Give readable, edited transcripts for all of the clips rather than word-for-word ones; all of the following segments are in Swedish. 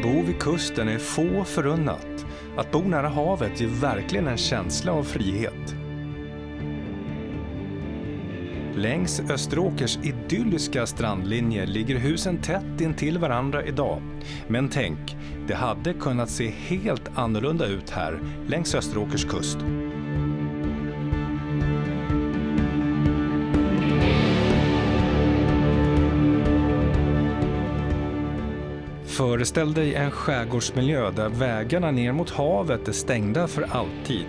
bo vid kusten är få förunnat. Att bo nära havet ger verkligen en känsla av frihet. Längs Österåkers idylliska strandlinje ligger husen tätt intill varandra idag. Men tänk, det hade kunnat se helt annorlunda ut här längs Österåkers kust. Föreställ dig en skärgårdsmiljö där vägarna ner mot havet är stängda för alltid,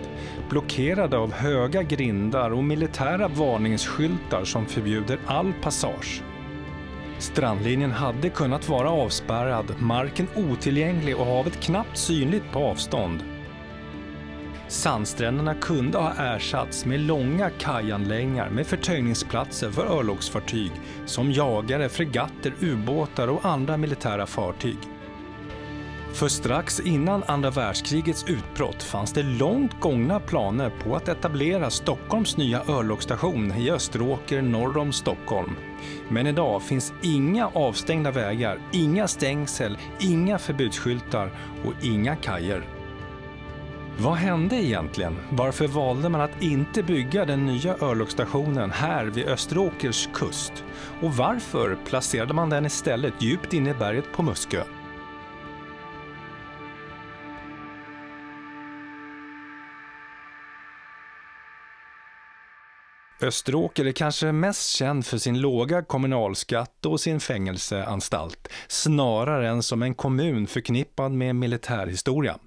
blockerade av höga grindar och militära varningsskyltar som förbjuder all passage. Strandlinjen hade kunnat vara avspärrad, marken otillgänglig och havet knappt synligt på avstånd. Sandstränderna kunde ha ersatts med långa kajanläggningar med förtöjningsplatser för örlogsfartyg som jagare, fregatter, ubåtar och andra militära fartyg. För strax innan andra världskrigets utbrott fanns det långt gångna planer på att etablera Stockholms nya örlogsstation i Österåker norr om Stockholm. Men idag finns inga avstängda vägar, inga stängsel, inga förbudsskyltar och inga kajer. Vad hände egentligen? Varför valde man att inte bygga den nya örlogsstationen här vid Österåkers kust? Och varför placerade man den istället djupt inne i berget på Muskö? Österåker är kanske mest känd för sin låga kommunalskatt och sin fängelseanstalt, snarare än som en kommun förknippad med militärhistoria.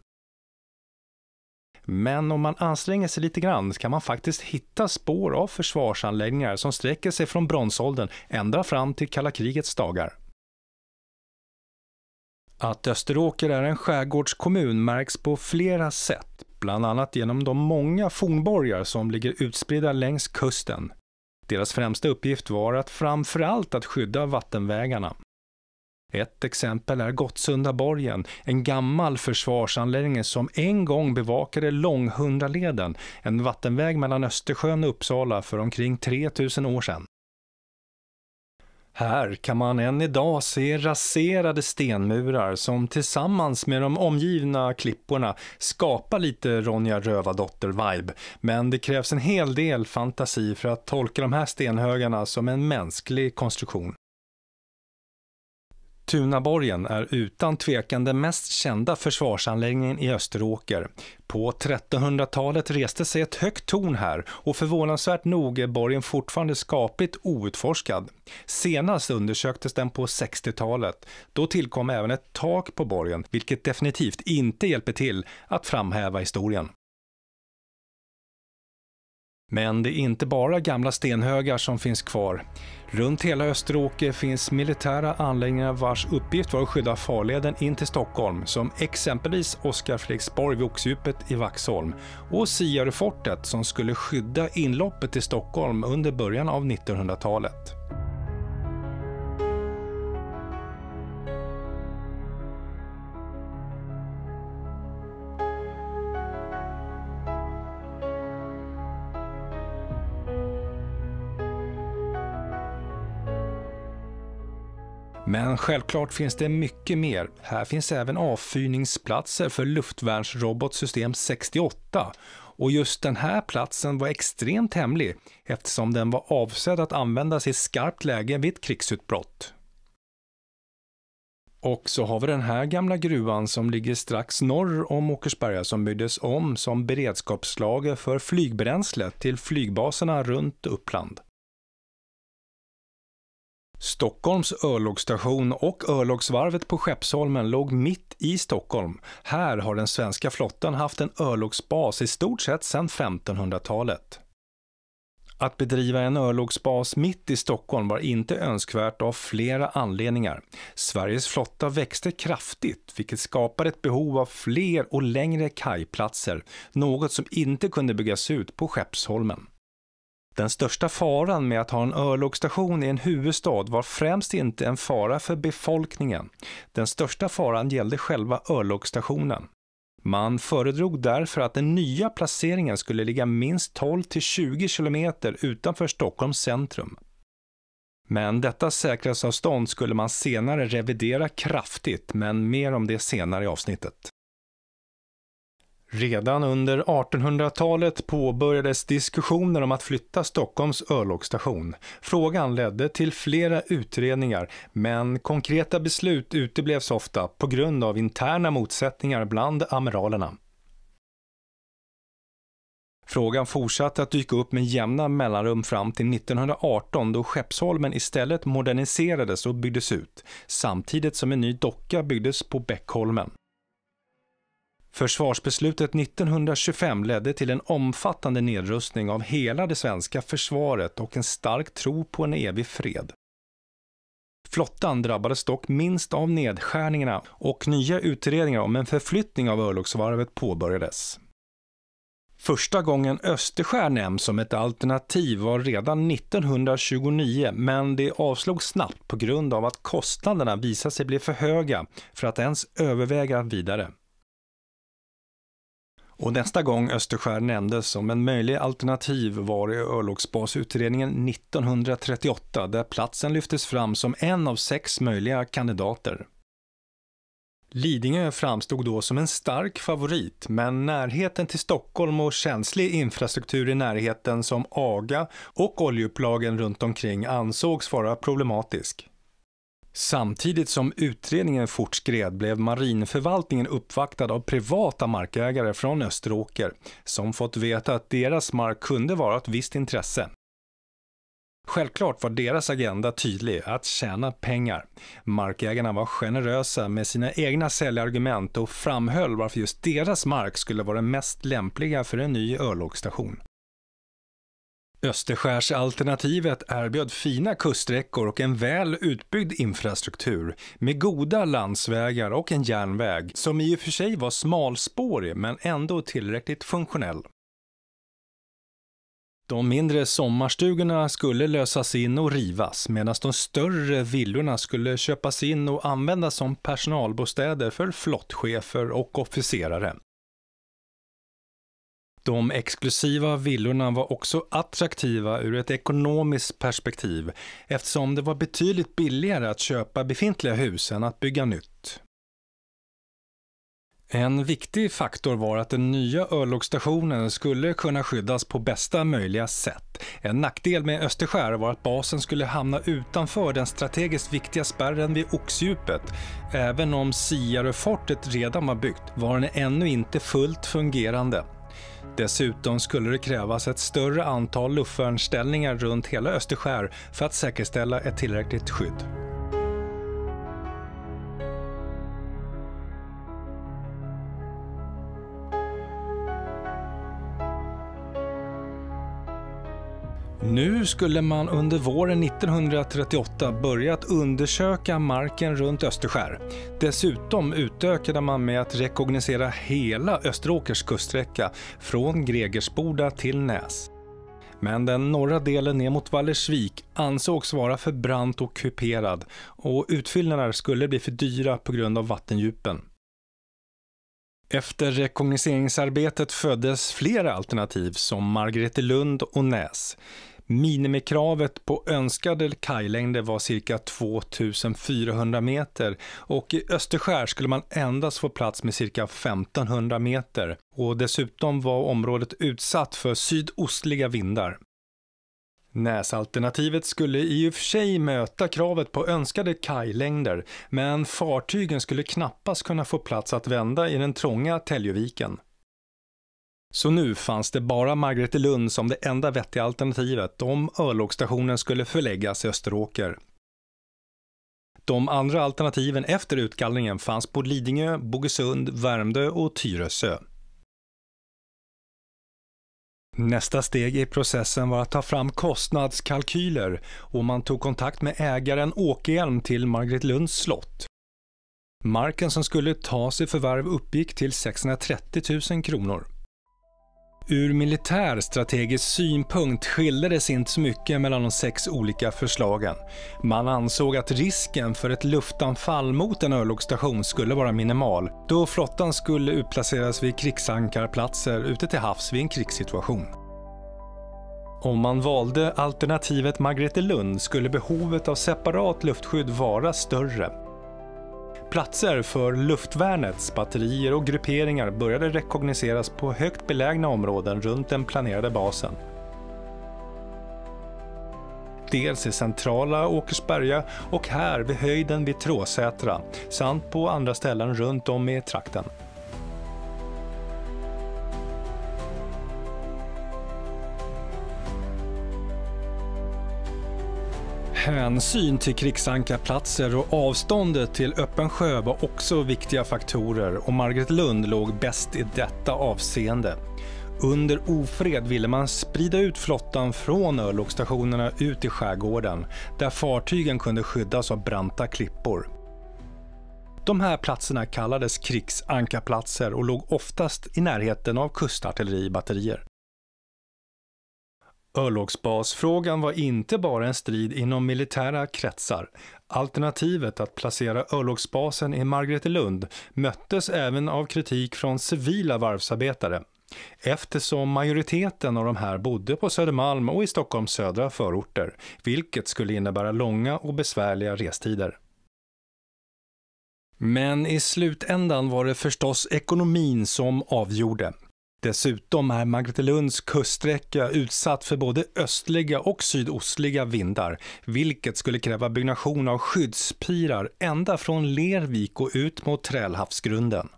Men om man anstränger sig lite grann kan man faktiskt hitta spår av försvarsanläggningar som sträcker sig från bronsåldern ända fram till kalla krigets dagar. Att Österåker är en skärgårdskommun märks på flera sätt, bland annat genom de många fornborgar som ligger utspridda längs kusten. Deras främsta uppgift var att framförallt att skydda vattenvägarna. Ett exempel är Gottsundaborgen, en gammal försvarsanläggning som en gång bevakade Långhundraleden, en vattenväg mellan Östersjön och Uppsala för omkring 3000 år sedan. Här kan man än idag se raserade stenmurar som tillsammans med de omgivna klipporna skapar lite Ronja Rövardotter-vibe, men det krävs en hel del fantasi för att tolka de här stenhögarna som en mänsklig konstruktion. Tunaborgen är utan tvekan den mest kända försvarsanläggningen i Österåker. På 1300-talet reste sig ett högt torn här och förvånansvärt nog är borgen fortfarande skapligt outforskad. Senast undersöktes den på 60-talet. Då tillkom även ett tak på borgen, vilket definitivt inte hjälper till att framhäva historien. Men det är inte bara gamla stenhögar som finns kvar. Runt hela Österåker finns militära anläggningar vars uppgift var att skydda farleden in till Stockholm, som exempelvis Oskar Fredriksborg vid Oxdjupet i Vaxholm och Siarefortet som skulle skydda inloppet till Stockholm under början av 1900-talet. Men självklart finns det mycket mer. Här finns även avfyrningsplatser för luftvärnsrobotsystem 68. Och just den här platsen var extremt hemlig eftersom den var avsedd att användas i skarpt läge vid ett krigsutbrott. Och så har vi den här gamla gruvan som ligger strax norr om Åkersberga som byggdes om som beredskapslager för flygbränsle till flygbaserna runt Uppland. Stockholms örlogsstation och örlogsvarvet på Skeppsholmen låg mitt i Stockholm. Här har den svenska flottan haft en örlogsbas i stort sett sedan 1500-talet. Att bedriva en örlogsbas mitt i Stockholm var inte önskvärt av flera anledningar. Sveriges flotta växte kraftigt, vilket skapade ett behov av fler och längre kajplatser, något som inte kunde byggas ut på Skeppsholmen. Den största faran med att ha en örlogsstation i en huvudstad var främst inte en fara för befolkningen. Den största faran gällde själva örlogsstationen. Man föredrog därför att den nya placeringen skulle ligga minst 12-20 kilometer utanför Stockholms centrum. Men detta säkerhetsavstånd skulle man senare revidera kraftigt, men mer om det senare i avsnittet. Redan under 1800-talet påbörjades diskussioner om att flytta Stockholms örlogsstation. Frågan ledde till flera utredningar, men konkreta beslut uteblevs ofta på grund av interna motsättningar bland amiralerna. Frågan fortsatte att dyka upp med jämna mellanrum fram till 1918 då Skeppsholmen istället moderniserades och byggdes ut, samtidigt som en ny docka byggdes på Bäckholmen. Försvarsbeslutet 1925 ledde till en omfattande nedrustning av hela det svenska försvaret och en stark tro på en evig fred. Flottan drabbades dock minst av nedskärningarna och nya utredningar om en förflyttning av örlogsvarvet påbörjades. Första gången Österskär nämns som ett alternativ var redan 1929, men det avslogs snabbt på grund av att kostnaderna visade sig bli för höga för att ens överväga vidare. Och nästa gång Österskär nämndes som en möjlig alternativ var i örlogsbasutredningen 1938 där platsen lyftes fram som en av 6 möjliga kandidater. Lidingö framstod då som en stark favorit, men närheten till Stockholm och känslig infrastruktur i närheten som AGA och oljeupplagen runt omkring ansågs vara problematisk. Samtidigt som utredningen fortskred blev marinförvaltningen uppvaktad av privata markägare från Österåker som fått veta att deras mark kunde vara ett visst intresse. Självklart var deras agenda tydlig, att tjäna pengar. Markägarna var generösa med sina egna säljargument och framhöll varför just deras mark skulle vara mest lämpliga för en ny örlogsstation. Österskärsalternativet erbjöd fina kuststräckor och en väl utbyggd infrastruktur med goda landsvägar och en järnväg som i och för sig var smalspårig men ändå tillräckligt funktionell. De mindre sommarstugorna skulle lösas in och rivas medan de större villorna skulle köpas in och användas som personalbostäder för flottchefer och officerare. De exklusiva villorna var också attraktiva ur ett ekonomiskt perspektiv eftersom det var betydligt billigare att köpa befintliga hus än att bygga nytt. En viktig faktor var att den nya örlogsstationen skulle kunna skyddas på bästa möjliga sätt. En nackdel med Österskär var att basen skulle hamna utanför den strategiskt viktiga spärren vid Oxdjupet. Även om Siaröfortet redan var byggt var den ännu inte fullt fungerande. Dessutom skulle det krävas ett större antal luftvärnsställningar runt hela Österskär för att säkerställa ett tillräckligt skydd. Nu skulle man under våren 1938 börjat undersöka marken runt Österskär. Dessutom utökade man med att rekognosera hela Österåkers kuststräcka från Gregersboda till Näs. Men den norra delen ner mot Vallersvik ansågs vara för brant och kuperad och utfyllnader skulle bli för dyra på grund av vattendjupen. Efter rekognoseringsarbetet föddes flera alternativ som Margretelund och Näs. Minimikravet på önskade kajlängder var cirka 2400 meter och i Österskär skulle man endast få plats med cirka 1500 meter och dessutom var området utsatt för sydostliga vindar. Näsalternativet skulle i och för sig möta kravet på önskade kajlängder, men fartygen skulle knappast kunna få plats att vända i den trånga Täljöviken. Så nu fanns det bara Margretelund som det enda vettiga alternativet om örlogsstationen skulle förläggas i Österåker. De andra alternativen efter utgallringen fanns på Lidingö, Bogesund, Värmdö och Tyresö. Nästa steg i processen var att ta fram kostnadskalkyler och man tog kontakt med ägaren Åkerhielm till Margretelunds slott. Marken som skulle tas i förvärv uppgick till 630 000 kronor. Ur militär strategisk synpunkt skildes inte så mycket mellan de 6 olika förslagen. Man ansåg att risken för ett luftanfall mot en örlogsstation skulle vara minimal, då flottan skulle utplaceras vid krigsankarplatser ute till havs vid en krigssituation. Om man valde alternativet Margretelund skulle behovet av separat luftskydd vara större. Platser för luftvärnets batterier och grupperingar började rekognoseras på högt belägna områden runt den planerade basen. Dels i centrala Åkersberga och här vid höjden vid Tråsätra samt på andra ställen runt om i trakten. Hänsyn till krigsankarplatser och avståndet till öppen sjö var också viktiga faktorer och Margretelund låg bäst i detta avseende. Under ofred ville man sprida ut flottan från örlogsstationerna ut i skärgården där fartygen kunde skyddas av branta klippor. De här platserna kallades krigsankarplatser och låg oftast i närheten av kustartilleribatterier. Örlogsbasfrågan var inte bara en strid inom militära kretsar. Alternativet att placera örlogsbasen i Margretelund möttes även av kritik från civila varvsarbetare. Eftersom majoriteten av de här bodde på Södermalm och i Stockholms södra förorter, vilket skulle innebära långa och besvärliga restider. Men i slutändan var det förstås ekonomin som avgjorde. Dessutom är Margretelunds kuststräcka utsatt för både östliga och sydostliga vindar, vilket skulle kräva byggnation av skyddspirar ända från Lervik och ut mot Trälhavsgrunden.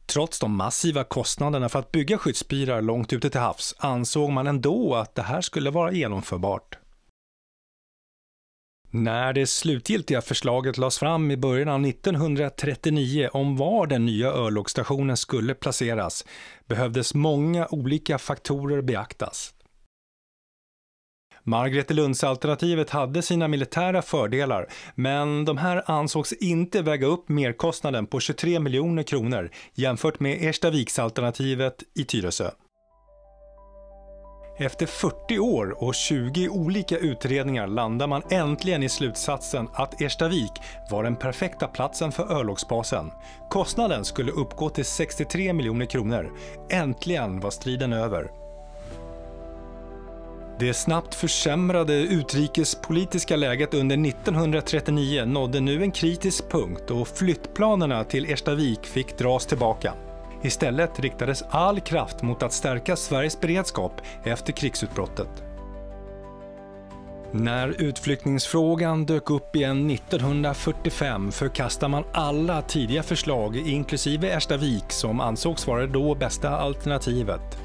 Trots de massiva kostnaderna för att bygga skyddspirar långt ute till havs ansåg man ändå att det här skulle vara genomförbart. När det slutgiltiga förslaget lades fram i början av 1939 om var den nya örlogsstationen skulle placeras behövdes många olika faktorer beaktas. Margretelundsalternativet hade sina militära fördelar, men de här ansågs inte väga upp merkostnaden på 23 miljoner kronor jämfört med Erstaviksalternativet i Tyresö. Efter 40 år och 20 olika utredningar landar man äntligen i slutsatsen att Erstavik var den perfekta platsen för örlogsbasen. Kostnaden skulle uppgå till 63 miljoner kronor. Äntligen var striden över. Det snabbt försämrade utrikespolitiska läget under 1939 nådde nu en kritisk punkt och flyttplanerna till Erstavik fick dras tillbaka. Istället riktades all kraft mot att stärka Sveriges beredskap efter krigsutbrottet. När utflyttningsfrågan dök upp igen 1945 förkastade man alla tidiga förslag inklusive Erstavik som ansågs vara det då bästa alternativet.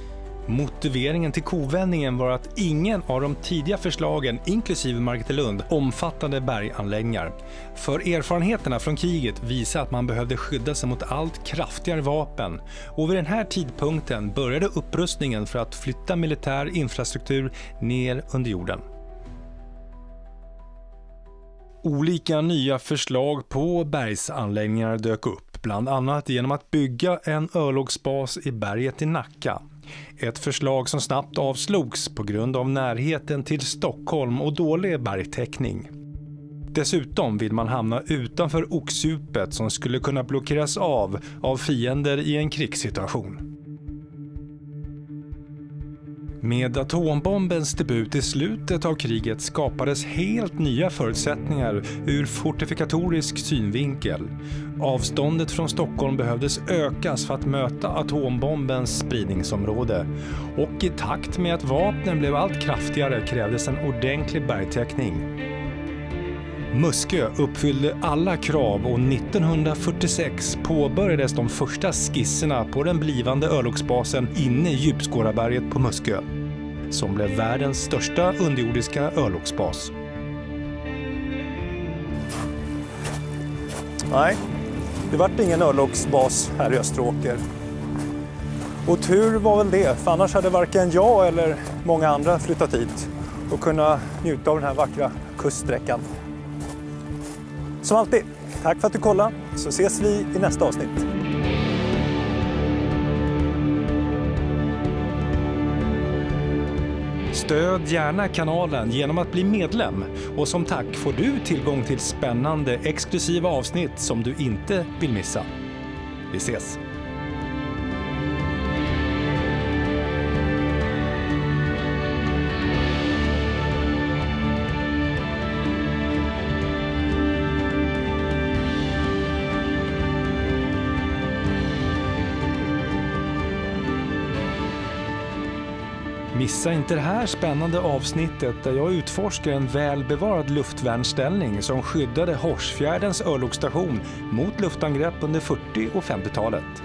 Motiveringen till kovändningen var att ingen av de tidiga förslagen, inklusive Margretelund, omfattade berganläggningar. För erfarenheterna från kriget visade att man behövde skydda sig mot allt kraftigare vapen. Och vid den här tidpunkten började upprustningen för att flytta militär infrastruktur ner under jorden. Olika nya förslag på bergsanläggningar dök upp, bland annat genom att bygga en örlogsbas i berget i Nacka. Ett förslag som snabbt avslogs på grund av närheten till Stockholm och dålig bergtäckning. Dessutom vill man hamna utanför Oxdjupet som skulle kunna blockeras av fiender i en krigssituation. Med atombombens debut i slutet av kriget skapades helt nya förutsättningar ur fortifikatorisk synvinkel. Avståndet från Stockholm behövdes ökas för att möta atombombens spridningsområde. Och i takt med att vapnen blev allt kraftigare krävdes en ordentlig bergtäckning. Muskö uppfyllde alla krav och 1946 påbörjades de första skisserna på den blivande örlogsbasen inne i Djupskåraberget på Muskö, som blev världens största underjordiska örlogsbas. Nej, det vart ingen örlogsbas här i Österåker. Och tur var väl det, för annars hade varken jag eller många andra flyttat hit och kunna njuta av den här vackra kuststräckan. Som alltid, tack för att du kollade, så ses vi i nästa avsnitt. Stöd gärna kanalen genom att bli medlem och som tack får du tillgång till spännande exklusiva avsnitt som du inte vill missa. Vi ses! Missa inte det här spännande avsnittet där jag utforskar en välbevarad luftvärnsställning som skyddade Horsfjärdens örlogsstation mot luftangrepp under 40- och 50-talet.